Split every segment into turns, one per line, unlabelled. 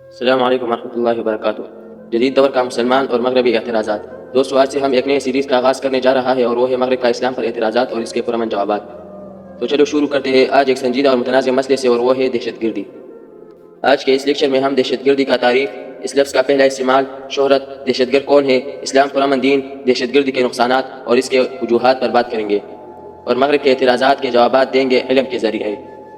السلام علیکم ورحمۃ اللہ وبرکاتہ۔ جدید دور کا مسلمان اور مغربی اعتراضات۔ دوستو، آج سے ہم ایک نئے سیریز کا آغاز کرنے جا رہا ہے اور وہ ہے مغرب کا اسلام پر اعتراضات اور اس کے پرامن جوابات۔ تو چلو شروع کرتے ہیں آج ایک سنجیدہ اور متنازع مسئلے سے، اور وہ ہے دہشت گردی۔ آج کے اس لیکچر میں ہم دہشت گردی کا تعریف، اس لفظ کا پہلا استعمال، شہرت، دہشت گرد کون ہے، اسلام پرامن دین، دہشت گردی کے نقصانات اور اس کے وجوہات پر بات کریں گے، اور مغرب کے اعتراضات کے جوابات دیں گے علم کے ذریعے۔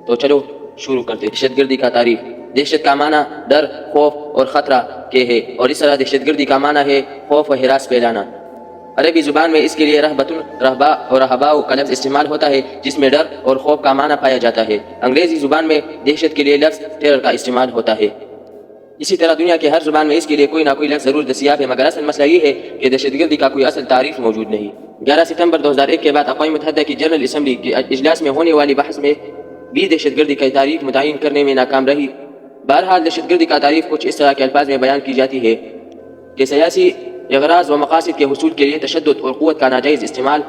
تو چلو شروع کرتے ہیں۔ دہشت گردی کا تعریف۔ دہشت کا معنی ڈر، خوف اور خطرہ کے ہے، اور اس طرح دہشت گردی کا معنی ہے خوف و ہراس پھیلانا۔ عربی زبان میں اس کے لیے رہبۃ، رہبا اور رہباء کا لفظ استعمال ہوتا ہے جس میں ڈر اور خوف کا معنی پایا جاتا ہے۔ انگریزی زبان میں دہشت کے لیے لفظ ٹیرر کا استعمال ہوتا ہے۔ اسی طرح دنیا کے ہر زبان میں اس کے لیے کوئی نہ کوئی لفظ ضرور دستیاب ہے، مگر اصل مسئلہ یہ ہے کہ دہشت گردی کا کوئی اصل تعریف موجود نہیں۔ 11 ستمبر 2001 کے بعد اقوام متحدہ کی جنرل اسمبلی کے اجلاس میں ہونے والی بحث میں بھی دہشت گردی کی تعریف متعین کرنے میں ناکام رہی۔ بہرحال دہشت گردی کا تعریف کچھ اس طرح کے الفاظ میں بیان کی جاتی ہے کہ سیاسی اغراض و مقاصد کے حصول کے لیے تشدد اور قوت کا ناجائز استعمال،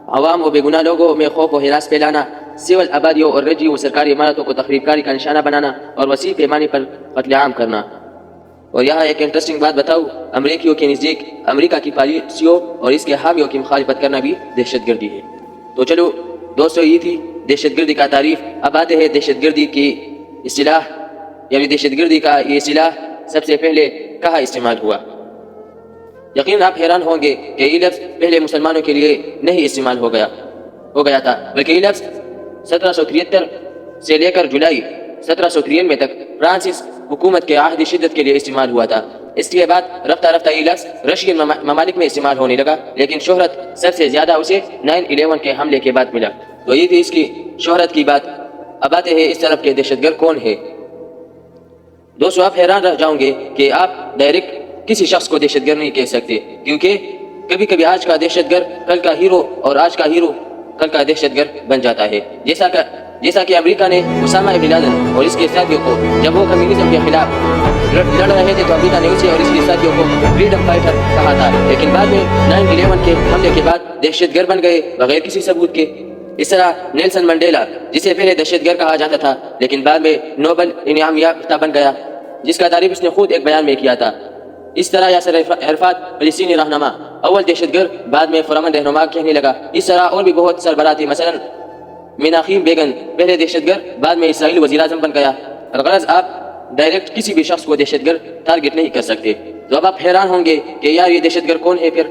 عوام و بے گناہ لوگوں میں خوف و ہراس پھیلانا، سول آبادیوں اور رجی و سرکاری عمارتوں کو تخریب کاری کا نشانہ بنانا اور وسیع پیمانے پر قتل عام کرنا۔ اور یہاں ایک انٹرسٹنگ بات بتاؤں، امریکیوں کے نزدیک امریکہ کی پالیسیوں اور اس کے حامیوں کی مخالفت کرنا بھی دہشت گردی ہے۔ تو چلو دوستو، یہ تھی دہشت گردی کا تعریف۔ اب آتے ہیں دہشت گردی کی اصطلاح، یعنی دہشت گردی کا یہ اصطلاح سب سے پہلے کہاں استعمال ہوا۔ یقیناً آپ حیران ہوں گے کہ یہ لفظ پہلے مسلمانوں کے لیے نہیں استعمال ہو گیا تھا، بلکہ یہ لفظ 1773 سے لے کر جولائی 1793 تک فرانسیس حکومت کے عہد شدت کے لیے استعمال ہوا تھا۔ اس کے بعد رفتہ رفتہ یہ لفظ رشین ممالک میں استعمال ہونے لگا، لیکن شہرت سب سے زیادہ اسے 9/11 کے حملے کے بعد ملا۔ تو یہ تھی اس کی شہرت کی بات۔ اب آتے ہیں اس طرف کے دہشت گرد کون ہے۔ دوستو، آپ حیران رہ جاؤں گے کہ آپ ڈائریکٹ کسی شخص کو دہشت گرد نہیں کہہ سکتے، کیونکہ کبھی کبھی آج کا دہشت گرد کل کا ہیرو اور آج کا ہیرو کل کا دہشت گرد بن جاتا ہے۔ جیسا کہ امریکہ نے اسامہ بن لادن اور اس کے ساتھیوں کو جب وہ کمیونزم کے خلاف لڑ رہے تھے تو امریکہ نے اسے اور اس کے ساتھیوں کو فریڈم فائٹر کہا تھا، لیکن بعد میں 9/11 کے حملے کے بعد دہشت گرد بن گئے بغیر کسی ثبوت کے۔ اس طرح نیلسن منڈیلا، جسے پہلے دہشت گرد کہا جاتا تھا لیکن بعد میں نوبل انعام یافتہ بن گیا، جس کا تعریف اس نے خود ایک بیان میں کیا تھا۔ اس طرح یاسر عرفات، فلسطینی رہنما، اول دہشت گرد بعد میں پرامن رہنما کہنے لگا۔ اس طرح اور بھی بہت سربراہ تھے، مثلا مناخیم بیگن پہلے دہشت گرد بعد میں اسرائیل وزیر اعظم بن گیا۔ غرض آپ ڈائریکٹ کسی بھی شخص کو دہشت گرد ٹارگٹ نہیں کر سکتے۔ تو اب آپ حیران ہوں گے کہ یار یہ دہشت گرد کون ہے پھر۔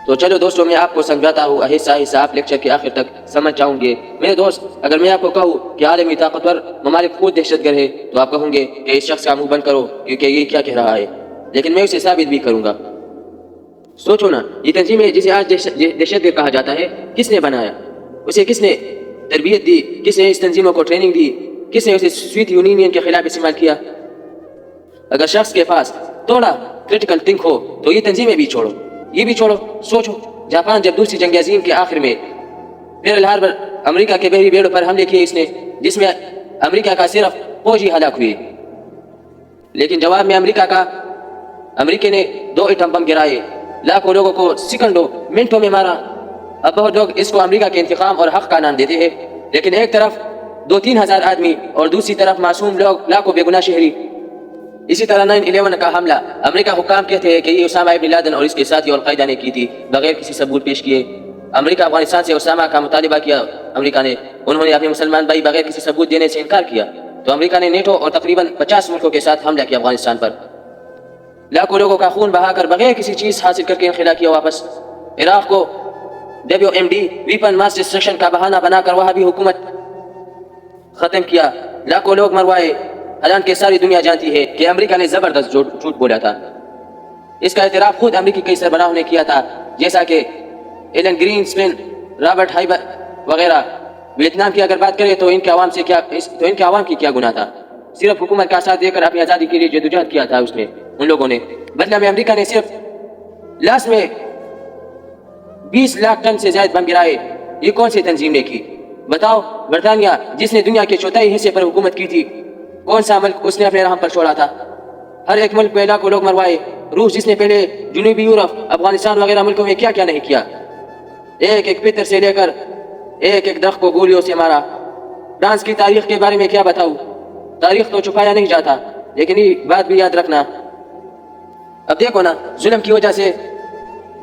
تو چلو دوستو، میں آپ کو سمجھاتا ہوں، آہستہ آہستہ آپ لیکچر کے آخر تک سمجھ جاؤں گے۔ میرے دوست، اگر میں آپ کو کہوں کہ عالمی طاقتور ممالک خود دہشت گرد ہے تو آپ کہوں گے کہ اس شخص کا منہ بند کرو کیونکہ یہ کیا کہہ رہا ہے، لیکن میں اسے ثابت بھی کروں گا۔ سوچو نا، یہ تنظیم ہے جسے آج دہشت گرد کہا جاتا ہے، کس نے بنایا اسے؟ کس نے تربیت دی؟ کس نے اس تنظیموں کو ٹریننگ دی؟ کس نے اسے سوویت یونین کے خلاف استعمال کیا؟ اگر شخص کے پاس تھوڑا کریٹیکل تھنک ہو تو یہ تنظیمیں بھی چھوڑو، یہ بھی چھوڑو۔ سوچو، جاپان جب دوسری جنگ عظیم کے آخر میں پیرل ہاربر امریکہ کے بحری بیڑوں پر حملے کیے اس نے، جس میں امریکہ کا صرف فوجی ہلاک ہوئے، لیکن جواب میں امریکہ نے 2 ایٹم بم گرائے، لاکھوں لوگوں کو سیکنڈوں منٹوں میں مارا۔ اب بہت لوگ اس کو امریکہ کے انتقام اور حق کا نام دیتے ہیں، لیکن ایک طرف 2-3 ہزار آدمی اور دوسری طرف معصوم لوگ، لاکھوں بے گناہ شہری۔ اسی طرح 9/11 کا حملہ امریکہ حکام کہتے ہیں کہ یہ اسامہ بن لادن اور اس کے ساتھی القاعدہ نے کی تھی بغیر کسی ثبوت پیش کیے۔ امریکہ افغانستان سے اسامہ کا مطالبہ کیا، امریکہ نے انہوں نے اپنے مسلمان بھائی بغیر کسی ثبوت دینے سے انکار کیا، تو امریکہ نے نیٹو اور تقریباً 50 ملکوں کے ساتھ حملہ کیا افغانستان پر، لاکھوں لوگوں کا خون بہا کر بغیر کسی چیز حاصل کر کے انخلا کیا واپس۔ عراق کو WMD ویپن ماس ڈسٹرکشن کا بہانہ بنا کر وہاں بھی حکومت ختم کیا، لاکھوں لوگ مروائے، حالانکہ ساری دنیا جانتی ہے کہ امریکہ نے زبردست جھوٹ بولا تھا۔ اس کا اعتراف خود امریکی کئی سربراہوں نے کیا تھا، جیسا کہ ایلن گرین اسپن، رابرٹ ہائبر وغیرہ۔ ویتنام کی اگر بات کریں تو ان کے عوام کی کیا گناہ تھا؟ صرف حکومت کا ساتھ دے کر اپنی آزادی کے لیے جدوجہد کیا تھا ان لوگوں نے۔ بدلہ میں امریکہ نے صرف لاس میں 20 لاکھ ٹن سے زائد بم گرائے۔ یہ کون سی تنظیم نے کی بتاؤ؟ برطانیہ، جس نے دنیا کے چوتھائی حصے پر حکومت کی تھی، کون سا ملک اس نے اپنے رحم پر چھوڑا تھا؟ ہر ایک ملک میں لاکھوں لوگ مروائے۔ روس، جس نے پہلے جنوبی یورپ، افغانستان وغیرہ ملکوں میں کیا کیا نہیں کیا، ایک ایک پتھر سے لے کر ایک ایک درخت کو گولیوں سے مارا۔ فرانس کی تاریخ کے بارے میں کیا بتاؤں؟ تاریخ تو چھپایا نہیں جاتا، لیکن یہ بات بھی یاد رکھنا، اب دیکھو نا، ظلم کی وجہ سے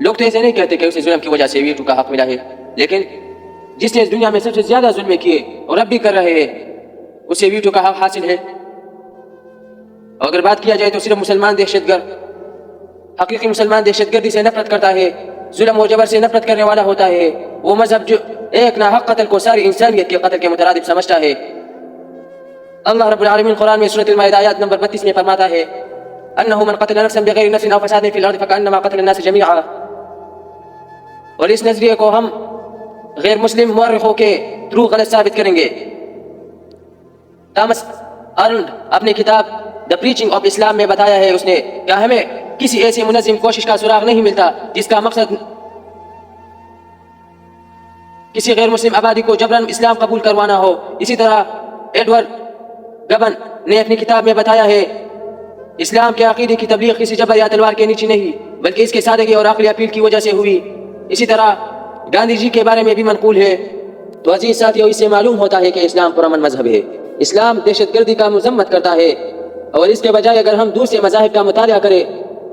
لوگ تو ایسے نہیں کہتے کہ اسے ظلم کی وجہ سے ویٹو کا حق ملا ہے، لیکن جس نے اس دنیا میں سب سے زیادہ ظلم کیے اور اب بھی کر رہے ہیں اسے ویٹو کا حق حاصل ہے۔ اور اگر بات کیا جائے تو صرف مسلمان دہشت گرد، حقیقی مسلمان دہشت گردی سے نفرت کرتا ہے، ظلم و جبر سے نفرت کرنے والا ہوتا ہے، وہ مذہب جو ایک ناحق قتل کو ساری انسانیت کے قتل کے مترادف سمجھتا ہے۔ اللہ رب العالمین قرآن میں سورۃ المائدہ آیات نمبر 32 میں فرماتا ہے انہ من قتل نفسا بغیر نفس او فساد فی الارض فکانما قتل الناس جميعا، اور اس نظریے کو ہم غیر مسلم مورخوں کے تھرو غلط ثابت کریں گے۔ تامس ارنڈ اپنی کتاب دا پریچنگ آف اسلام میں بتایا ہے اس نے کہ ہمیں کسی ایسی منظم کوشش کا سراغ نہیں ملتا جس کا مقصد کسی غیر مسلم آبادی کو جبراً اسلام قبول کروانا ہو۔ اسی طرح ایڈورڈ گبن نے اپنی کتاب میں بتایا ہے اسلام کے عقیدے کی تبلیغ کسی جبر یا تلوار کے نیچے نہیں بلکہ اس کے سادگی اور عقلی اپیل کی وجہ سے ہوئی۔ اسی طرح گاندھی جی کے بارے میں بھی منقول ہے۔ تو عزیز ساتھیو، اس سے معلوم ہوتا ہے کہ اسلام پرامن مذہب ہے، اسلام دہشت گردی کا مذمت کرتا ہے، اور اس کے بجائے اگر ہم دوسرے مذاہب کا مطالعہ کریں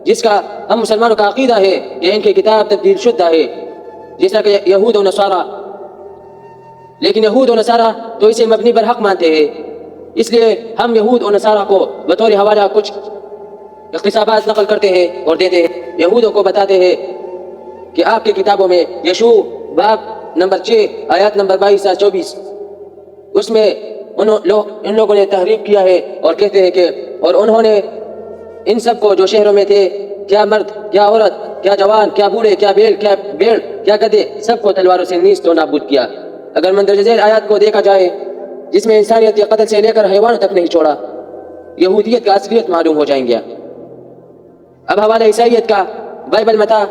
جس کا ہم مسلمانوں کا عقیدہ ہے کہ ان کی کتاب تبدیل شدہ ہے، جیسا کہ یہود و نصارہ، لیکن یہود و نصارہ تو اسے مبنی بر حق مانتے ہیں، اس لیے ہم یہود و نصارہ کو بطور حوالہ کچھ اقتصابات نقل کرتے ہیں اور دیتے ہیں۔ یہودوں کو بتاتے ہیں کہ آپ کی کتابوں میں یشوع باب نمبر 6 آیات نمبر 22 سے 24 اس میں ان لوگوں نے تحریف کیا ہے اور کہتے ہیں کہ اور انہوں نے ان سب کو جو شہروں میں تھے، کیا مرد کیا عورت کیا جوان کیا بوڑھے کیا بیل کیا بیڑ کیا گدھے، سب کو تلواروں سے نیست و نابود کیا۔ اگر مندرجہ ذیل آیات کو دیکھا جائے جس میں انسانیت کے قتل سے لے کر حیوانوں تک نہیں چھوڑا، یہودیت کا اصلیت معلوم ہو جائیں گیا۔ اب حوالہ عیسائیت کا بائبل متا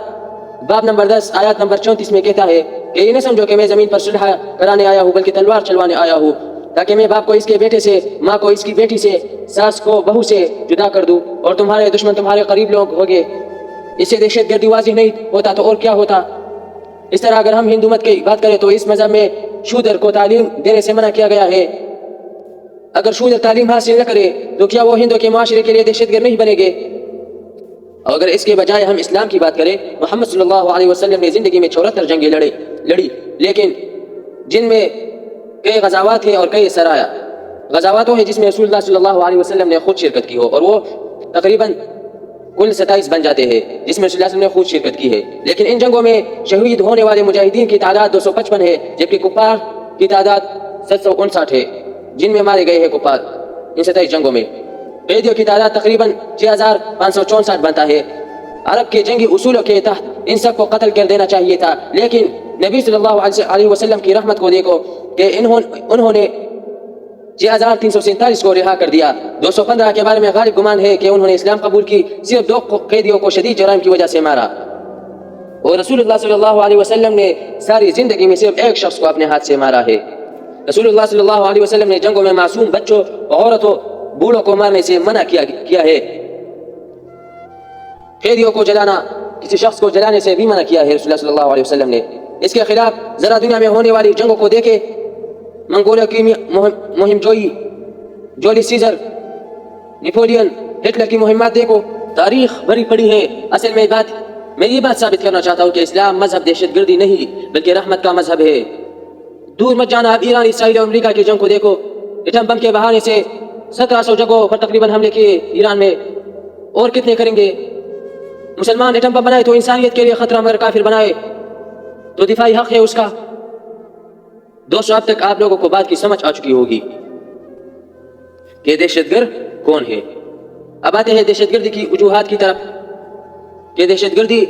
باب نمبر 10 آیات نمبر 34 میں کہتا ہے کہ یہ نہ سمجھو کہ میں زمین پر صلح کرانے آیا ہوں بلکہ تلوار چلوانے آیا ہوں، تاکہ میں باپ کو اس کے بیٹے سے، ماں کو اس کی بیٹی سے، ساس کو بہو سے جدا کر دوں، اور تمہارے دشمن تمہارے قریب لوگ ہوگے۔ اس سے دہشت گردی واضح نہیں ہوتا تو اور کیا ہوتا؟ اس طرح اگر ہم ہندو مت کی بات کریں تو اس مذہب میں شودر کو تعلیم دینے سے منع کیا گیا ہے۔ اگر شودر تعلیم حاصل نہ کرے تو کیا وہ ہندو کے معاشرے کے لیے دہشت گرد نہیں بنے گے؟ اور اگر اس کے بجائے ہم اسلام کی بات کریں، محمد صلی اللہ علیہ وسلم نے زندگی میں 74 جنگیں لڑی، لیکن جن میں کئی غزوات ہیں اور کئی سرایا۔ غزوات ہیں جس میں رسول اللہ صلی اللہ علیہ وسلم نے خود شرکت کی ہو، اور وہ تقریباً کل 27 بن جاتے ہیں جس میں رسول اللہ صلی اللہ علیہ وسلم نے خود شرکت کی ہے۔ لیکن ان جنگوں میں شہید ہونے والے مجاہدین کی تعداد 255 ہے، جبکہ کفار کی تعداد 759 ہے جن میں مارے گئے ہیں کفار ان 27 جنگوں میں۔ قیدیوں کی تعداد تقریباً 6564 بنتا ہے۔ عرب کے جنگی اصولوں کے تحت ان سب کو قتل کر دینا چاہیے تھا، لیکن نبی صلی اللہ علیہ وسلم کی رحمت کو دیکھو کہ انہوں نے 6347 کو رہا کر دیا۔ 215 کے بارے میں غالب گمان ہے کہ انہوں نے اسلام قبول کی، صرف 2 قیدیوں کو شدید جرائم کی وجہ سے مارا، اور رسول اللہ صلی اللہ علیہ وسلم نے ساری زندگی میں صرف ایک شخص کو اپنے ہاتھ سے مارا ہے۔ رسول اللہ صلی اللہ علیہ وسلم نے جنگوں میں معصوم بچوں، عورتوں، بوڑھوں کو مارنے سے منع کیا ہے۔ قیدیوں کو جلانا، کسی شخص کو جلانے سے بھی منع کیا ہے رسول اللہ صلی اللہ علیہ وسلم نے۔ اس کے خلاف ذرا دنیا میں ہونے والی جنگوں کو دیکھے، منگولوں کی مہم جوئی، جولیس سیزر، نیپولین، ہٹلر کی مہمات دیکھو، تاریخ بھری پڑی ہے۔ اصل میں یہ بات ثابت کرنا چاہتا ہوں کہ اسلام مذہب دہشت گردی نہیں بلکہ رحمت کا مذہب ہے۔ دور مت جانا، اب ایران، اسرائیل اور امریکہ کی جنگ کو دیکھو، ایٹم بم کے بہانے سے 1700 جگہوں پر تقریباً حملے کیے ایران میں، اور کتنے کریں گے؟ مسلمان ایٹم بم بنائے تو انسانیت کے لیے خطرہ، مگر کافر بنائے تو دفاعی حق ہے اس کا۔ دوستو، اب تک آپ لوگوں کو بات کی سمجھ آ چکی ہوگی کہ دہشت گرد کون ہے۔ اب آتے ہیں دہشت گردی کی وجوہات کی طرف کہ دہشت گردی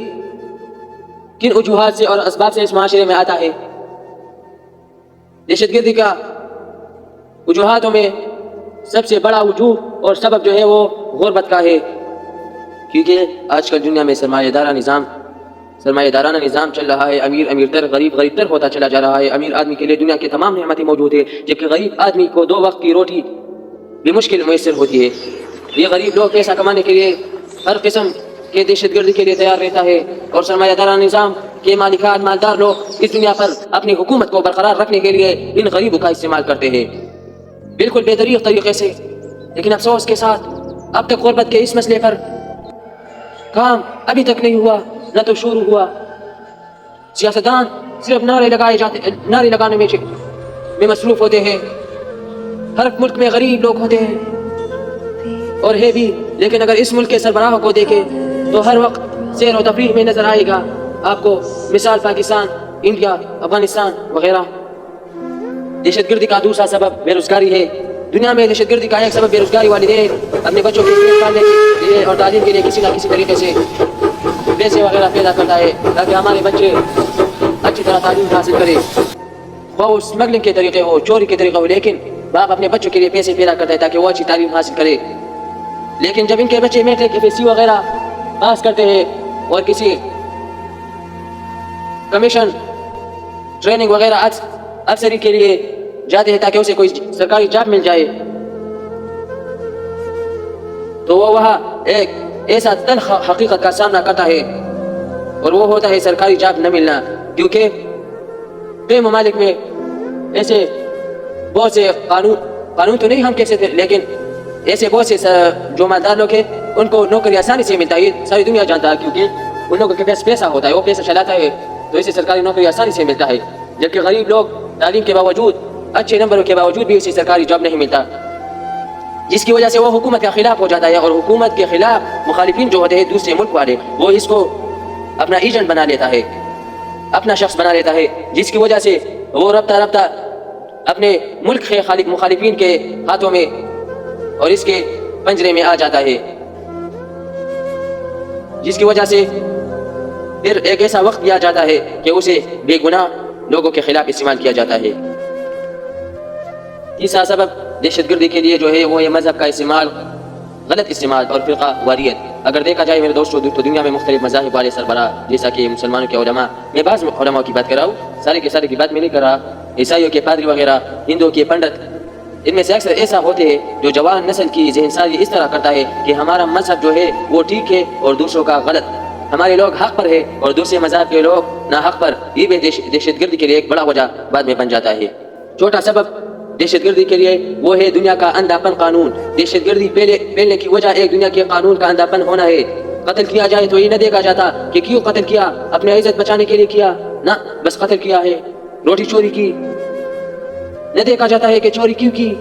کن وجوہات سے اور اسباب سے اس معاشرے میں آتا ہے۔ دہشت گردی کا وجوہاتوں میں سب سے بڑا وجوہ اور سبب جو ہے وہ غربت کا ہے، کیونکہ آج کل دنیا میں سرمایہ دارانہ نظام چل رہا ہے۔ امیر تر، غریب تر ہوتا چلا جا رہا ہے۔ امیر آدمی کے لیے دنیا کی تمام نعمتیں موجود ہے، جبکہ غریب آدمی کو 2 وقت کی روٹی بھی مشکل میسر ہوتی ہے۔ یہ غریب لوگ پیسہ کمانے کے لیے ہر قسم کے دہشت گردی کے لیے تیار رہتا ہے، اور سرمایہ دارانہ نظام کے مالکان، مالدار لوگ اس دنیا پر اپنی حکومت کو برقرار رکھنے کے لیے ان غریبوں کا استعمال کرتے ہیں بالکل بے طریق طریقے سے۔ لیکن افسوس کے ساتھ اب تک غربت کے اس مسئلے پر کام ابھی تک نہیں ہوا، نہ تو شروع ہوا۔ سیاستدان صرف نعرے لگانے میں مصروف ہوتے ہیں۔ ہر ملک میں غریب لوگ ہوتے ہیں اور ہے بھی، لیکن اگر اس ملک کے سربراہوں کو دیکھیں تو ہر وقت سیر و تفریح میں نظر آئے گا آپ کو، مثال پاکستان، انڈیا، افغانستان وغیرہ۔ دہشت گردی کا دوسرا سبب بے روزگاری ہے۔ دنیا میں دہشت گردی کا ایک سبب بے روزگاری والدین اپنے بچوں کے فیس پالنے کے لیے اور تعلیم کے لیے کسی نہ کسی طریقے سے پیسے وغیرہ پیدا کرتا ہے تاکہ ہمارے بچے اچھی طرح تعلیم حاصل کریں، خواہ وہ اسمگلنگ کے طریقے ہو، چوری کے طریقے ہو، لیکن باپ اپنے بچوں کے لیے پیسے پیدا کرتا ہے تاکہ وہ اچھی تعلیم حاصل کرے۔ لیکن جب ان کے بچے میٹرک FSC وغیرہ پاس کرتے ہیں اور کسی کمیشن ٹریننگ وغیرہ افسری کے لیے جاتے ہیں تاکہ اسے کوئی سرکاری جاب مل جائے، تو وہ وہاں ایک ایسا تلخ حقیقت کا سامنا کرتا ہے اور وہ ہوتا ہے سرکاری جاب نہ ملنا، کیونکہ کئی ممالک میں ایسے بہت سے قانون تو نہیں ہم کہہ سکتے، لیکن ایسے بہت سے جو مالدار لوگ ہیں ان کو نوکری آسانی سے ملتا ہے، ساری دنیا جانتا ہے، کیونکہ ان لوگوں کے پاس پیسہ ہوتا ہے، وہ پیسہ چلاتا ہے تو اسے سرکاری نوکری آسانی سے ملتا ہے، جبکہ غریب لوگ تعلیم کے باوجود، اچھے نمبروں کے باوجود بھی اسے سرکاری جاب نہیں ملتا، جس کی وجہ سے وہ حکومت کے خلاف ہو جاتا ہے، اور حکومت کے خلاف مخالفین جو ہوتے ہیں دوسرے ملک والے، وہ اس کو اپنا ایجنٹ بنا لیتا ہے، اپنا شخص بنا لیتا ہے، جس کی وجہ سے وہ رفتہ اپنے ملک کے مخالفین کے ہاتھوں میں اور اس کے پنجرے میں آ جاتا ہے، جس کی وجہ سے پھر ایک ایسا وقت دیا جاتا ہے کہ اسے بے گناہ لوگوں کے خلاف استعمال کیا جاتا ہے۔ تیسرا سبب دہشت گردی کے لیے جو ہے وہ یہ مذہب کا استعمال، غلط استعمال اور فرقہ واریت۔ اگر دیکھا جائے میرے دوستوں تو دنیا میں مختلف مذاہب والے سربراہ، جیسا کہ مسلمانوں کے علماء، میں بعض علماء کی بات کر رہا ہوں، سارے کے سارے کی بات میں نہیں کر رہا، عیسائیوں کے پادری وغیرہ، ہندوؤں کے پنڈت، ان میں سے اکثر ایسا ہوتے ہیں جو جوان نسل کی ذہن سازی اس طرح کرتا ہے کہ ہمارا مذہب جو ہے وہ ٹھیک ہے اور دوسروں کا غلط، ہمارے لوگ حق پر ہے اور دوسرے مذہب کے لوگ ناحق پر۔ یہ بھی دہشت گردی کے لیے ایک بڑا وجہ بعد میں بن جاتا ہے۔ چھوٹا سبب دہشت گردی کے لیے وہ ہے دنیا کا اندھاپن قانون۔ دہشت گردی پھیلنے کی وجہ ایک دنیا کے قانون کا اندھاپن ہونا ہے۔ قتل کیا جائے تو یہ نہ دیکھا جاتا کہ کیوں قتل کیا، اپنی عزت بچانے کے لیے کیا، نہ بس قتل کیا ہے، روٹی چوری کی، نہ دیکھا جاتا ہے کہ چوری کیوں کی،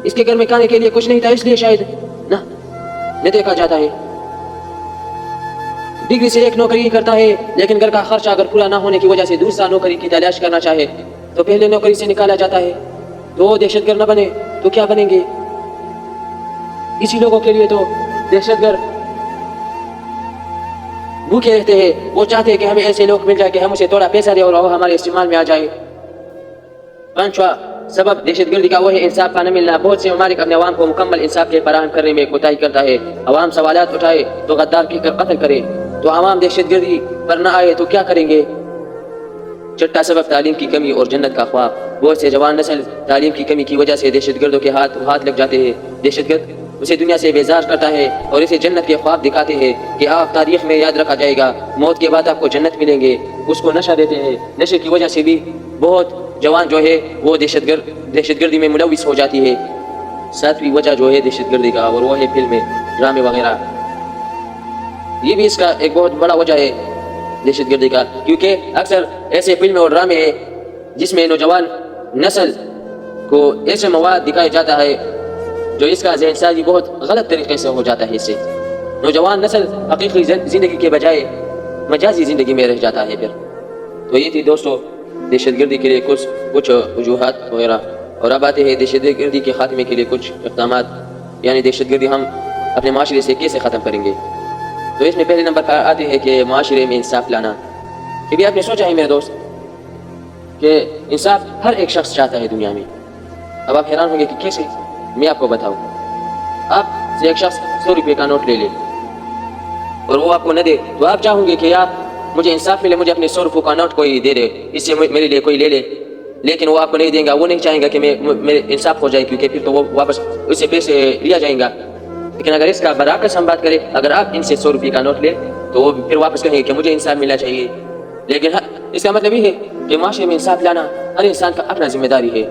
اس کے گھر میں کھانے کے لیے کچھ نہیں تھا اس لیے شاید، نہ دیکھا جاتا ہے۔ ڈگری سے ایک نوکری کرتا ہے لیکن گھر کا خرچہ اگر پورا نہ ہونے کی وجہ سے دوسرا نوکری کی تلاش کرنا چاہے تو پہلے نوکری سے نکالا جاتا ہے، تو وہ دہشت گرد نہ بنے تو کیا بنیں گے؟ اسی لوگوں کے لیے تو دہشت گرد بھوکے رہتے ہیں، وہ چاہتے ہیں کہ ہمیں ایسے لوگ مل جائے کہ ہم اسے تھوڑا پیسہ دیں اور وہ ہمارے استعمال میں آ جائے۔ پانچواں سبب دہشت گردی کا وہ ہے انصاف کا نہ ملنا۔ بہت سے ممالک اپنے عوام کو مکمل انصاف کے فراہم کرنے میں کوتاہی کرتا ہے۔ عوام سوالات اٹھائے تو غدار کہہ کر قتل کرے، تو عوام دہشت گردی پر نہ آئے تو کیا کریں گے؟ چھٹا سبب تعلیم کی کمی اور جنت کا خواب۔ بہت سے جوان نسل تعلیم کی کمی کی وجہ سے دہشت گردوں کے ہاتھ لگ جاتے ہیں۔ دہشت گرد اسے دنیا سے بیزار کرتا ہے اور اسے جنت کے خواب دکھاتے ہیں کہ آپ تاریخ میں یاد رکھا جائے گا، موت کے بعد آپ کو جنت ملیں گے، اس کو نشہ دیتے ہیں۔ نشے کی وجہ سے بھی بہت جوان جو ہے وہ دہشت گردی میں ملوث ہو جاتی ہے۔ ساتویں وجہ جو ہے دہشت گردی کا اور وہ ہے فلمیں، ڈرامے وغیرہ، یہ بھی اس کا ایک بہت بڑا وجہ ہے دہشت گردی کا، کیونکہ اکثر ایسے فلمیں اور ڈرامے ہیں جس میں نوجوان نسل کو ایسے مواد دکھایا جاتا ہے جو اس کا ذہن سازی بہت غلط طریقے سے ہو جاتا ہے۔ اس سے نوجوان نسل حقیقی زندگی کے بجائے مجازی زندگی میں رہ جاتا ہے۔ پھر تو یہ تھی دوستو دہشت گردی کے لیے کچھ وجوہات وغیرہ، اور اب آتے ہیں دہشت گردی کے خاتمے کے لیے کچھ اقدامات، یعنی دہشت گردی ہم اپنے معاشرے سے کیسے ختم کریں گے۔ تو اس میں پہلے نمبر پر آتے ہیں کہ معاشرے میں انصاف لانا۔ کبھی آپ نے سوچا ہے میرے دوست کہ انصاف ہر ایک شخص چاہتا ہے دنیا میں؟ اب آپ حیران ہوں گے کہ کیسے؟ میں آپ کو بتاؤں۔ آپ سے ایک شخص 100 روپے کا نوٹ لے لے اور وہ آپ کو نہ دے تو آپ چاہوں گے کہ آپ مجھے انصاف ملے، مجھے اپنے 100 روپے کا نوٹ کوئی دے دے، اس سے میرے لیے کوئی لے لے، لیکن وہ آپ کو نہیں دیں گا۔ وہ نہیں چاہیں گا کہ میرے انصاف ہو جائے، کیونکہ پھر تو وہ واپس اس سے پیسے لیا جائیں گا۔ لیکن اگر اس کا برعکس ہم بات کریں، اگر آپ ان سے 100 روپے کا نوٹ لیں تو وہ پھر واپس کہیں گے کہ مجھے انصاف ملنا چاہیے۔ لیکن اس کا مطلب یہ ہے کہ معاشرے میں انصاف لانا ہر انسان کا اپنا ذمہ داری ہے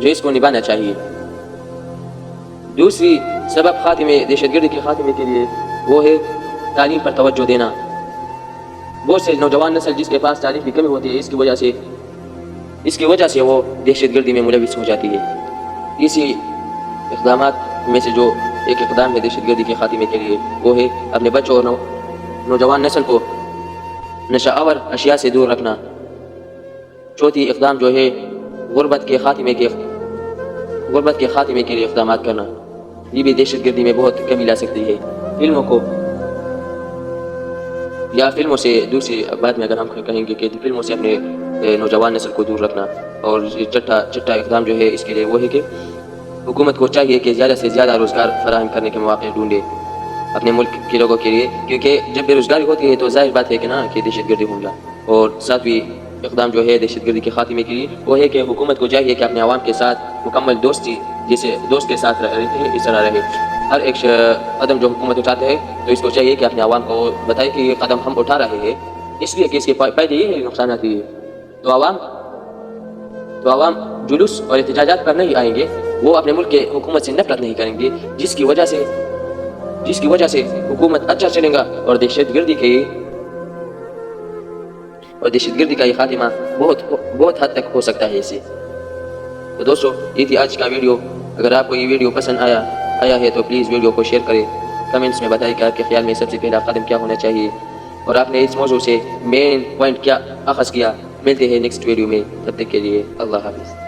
جو اس کو نبھانا چاہیے۔ دوسری سبب خاتمے دہشت گردی کے خاتمے کے لیے وہ ہے تعلیم پر توجہ دینا. بہت سے نوجوان نسل جس کے پاس تعلیم کی کمی ہوتی ہے، اس کی وجہ سے وہ دہشت گردی میں ملوث ہو جاتی ہے. اسی اقدامات میں سے جو ایک اقدام ہے دہشت گردی کے خاتمے کے لیے، وہ ہے اپنے بچوں اور نوجوان نسل کو نشہ آور اشیاء سے دور رکھنا. چوتھی اقدام جو ہے غربت کے خاتمے کے لیے اقدامات کرنا. یہ بھی دہشت گردی میں بہت کمی لا سکتی ہے. فلموں سے دوسری بات میں اگر ہم کہیں گے کہ فلموں سے اپنے نوجوان نسل کو دور رکھنا. اور چھٹا اقدام جو ہے اس کے لیے وہ ہے کہ حکومت کو چاہیے کہ زیادہ سے زیادہ روزگار فراہم کرنے کے مواقع ڈھونڈے اپنے ملک کے لوگوں کے لیے، کیونکہ جب بے روزگاری ہوتی ہے تو ظاہر بات ہے کہ دہشت گردی ہوگا. اور ساتویں اقدام جو ہے دہشت گردی کے خاتمے کے لیے وہ ہے کہ حکومت کو چاہیے کہ اپنے عوام کے ساتھ مکمل دوستی جیسے دوست کے ساتھ رہے اس طرح رہے. ہر ایک قدم جو حکومت اٹھاتے ہے تو اس کو چاہیے کہ اپنے عوام کو بتائے کہ یہ قدم ہم اٹھا رہے ہیں اس لیے کہ اس کے فائدے یہ ہے، نقصانات یہ ہے. تو عوام جلوس اور احتجاجات پر نہیں آئیں گے، وہ اپنے ملک کے حکومت سے نفرت نہیں کریں گے، جس کی وجہ سے حکومت اچھا چلے گا. اور دہشت گردی کا یہ خاتمہ بہت حد تک ہو سکتا ہے اس سے. تو دوستو یہ تھی آج کا ویڈیو. اگر آپ کو یہ ویڈیو پسند آیا ہے تو پلیز ویڈیو کو شیئر کریں. کمنٹس میں بتائیں کہ آپ کے خیال میں سب سے پہلا قدم کیا ہونا چاہیے اور آپ نے اس موضوع سے مین پوائنٹ کیا اخذ کیا. ملتے ہیں نیکسٹ ویڈیو میں، تب تک کے لیے اللہ حافظ.